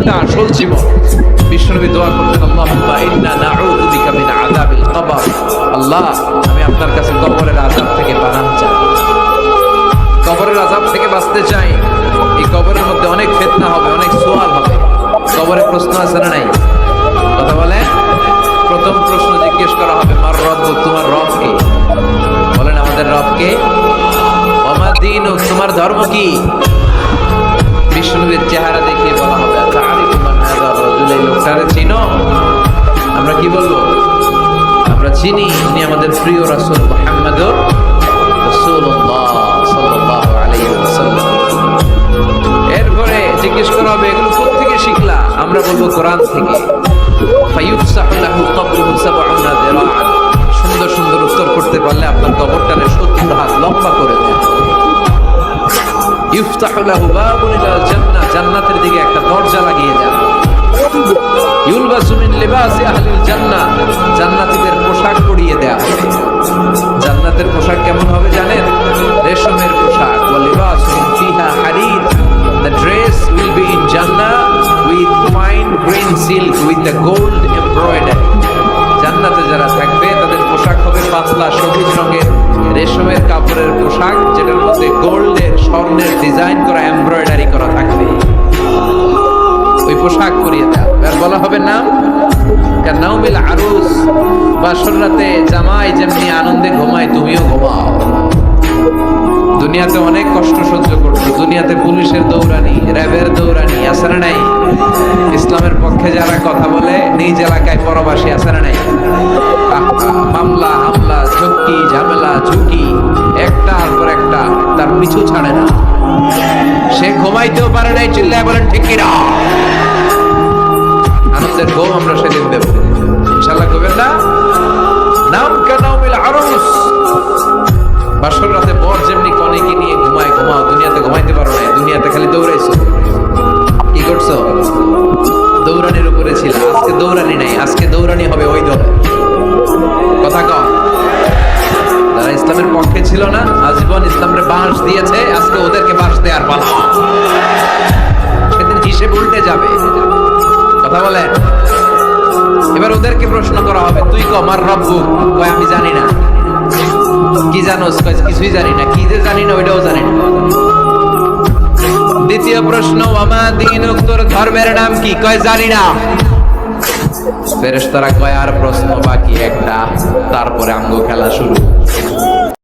একটা আসল জীবন। বিশ্বনবী দোয়া করতেন, আল্লাহুম্মা ইন্না নাউযু বিকা মিন আযাবিল কবর। আল্লাহ, আমি আপনার কাছে কবরের আযাব থেকে পানাহ চাই, কবরের আযাব থেকে বাঁচতে চাই। এই কবরের মধ্যে অনেক ফিতনা হবে, অনেক সওয়াল হবে। কবরে প্রশ্ন আছে না নাই? কথা বলেন। প্রথম প্রশ্ন জিজ্ঞেস করা হবে, মার রব্বুক, তোমার রব কে? বলেন, আমাদের রব কে? ওমা দীনুক, তোমার ধর্ম কি? বিষ্ণুবীর চেহারা দেখিয়ে বলা হবে, তাআরিফু মান হাযা রাজুল, এই লোকটারে চিনো? আমরা কি বলবো? আমরা চিনি, উনি আমাদের প্রিয় রাসূল মুহাম্মদুর রাসূলুল্লাহ সাল্লাল্লাহু আলাইহি ওয়াসাল্লাম। এরপরে জিজ্ঞেস করা হবে, এগুলো কোথা থেকে শিখলা? আমরা বলবো কোরআন থেকে। ফায়ুফসাহু লাহু কবরুহু ৭০ যিরাআন। সুন্দর সুন্দর উত্তর করতে পারলে আপনার কবরটারে ৭০ হাত লম্বা করে দেন। ইফতাহু লাহু বাবুন ইলাল জান্নাহ, জান্নাতের দিকে একটা দরজা লাগিয়ে দেন। ইউলবাসু মিন লিবাসি আহলিল জান্নাহ, জান্নাতীদের পোশাক পরিয়ে দেয়া হবে। জান্নাতের পোশাক কেমন হবে জানেন? রেশমের পোশাক। ওয়া লিবাসুহুম ফিহা হারির, the dress will be in Jannah with fine green silk with the gold embroidery. জান্নাতে যারা থাকবে তাদের পোশাক হবে পাতলা সবুজ রঙের রেশমের কাপড়ের পোশাক, যেটার মধ্যে গোল্ডের, স্বর্ণের ডিজাইন করা, এমব্রয়ডারি করা থাকবে। ওই পোশাক পরিয়ে দেয়। আর বলা হবে নাম কান্নাউমিল আরুস, বাসর রাতে জামাই যেমনি আনন্দে ঘুমায় তুমিও ঘুমাও। দুনিয়াতে অনেক কষ্ট সহ্য করছো, দুনিয়াতে পুলিশের দৌড়ানি, র্যাবের দৌড়ানি, আছে না নাই? ইসলামের পক্ষে যারা কথা বলে নিজ এলাকায় পরবাসী, আছে না নাই? মামলা, হামলা, ঝক্কি, ঝামেলা, ঝুঁকি, একটার পর একটা, তার পিছু ছাড়ে না। সে ঘুমাইতেও পারে নাই, চিল্লায় বলেন ঠিক কিনা? আনন্দের ঘুম আমরা সেদিন দেব ইনশাআল্লাহ। কবেন না? নাম কানাউমিল আরুস, বাসর রাতে বর যেমনি কনেকে নিয়ে ঘুমায় ঘুমাও। দুনিয়াতে ঘুমাইতে পারো না, দুনিয়াতে খালি দৌড়াইছো। কি করছো? দৌড়ানির উপরে ছিল। আজকে দৌড়ানি নাই, আজকে দৌড়ানি হবে ওই দল। কথা কও। যারা ইসলামের পক্ষে ছিল না, আজীবন ইসলামের বাঁশ দিয়েছে, আজকে ওদেরকে বাঁশ দেওয়ার পালা। সেদিন হিসেব উল্টে যাবে। কথা বলেন। এবার ওদেরকে প্রশ্ন করা হবে, তুই ক মার রব্বুক? কয় আমি জানি না। কি জানোস? কিছুই জানি না। কি যে জানি না ওইটাও জানি না। দ্বিতীয় প্রশ্ন, ওয়ামা দীনুক, তোর ধর্মের নাম কি? কয় জানি না। ফেরেশতারা কয় আর প্রশ্ন বাকি একটা, তারপরে আমগো খেলা শুরু।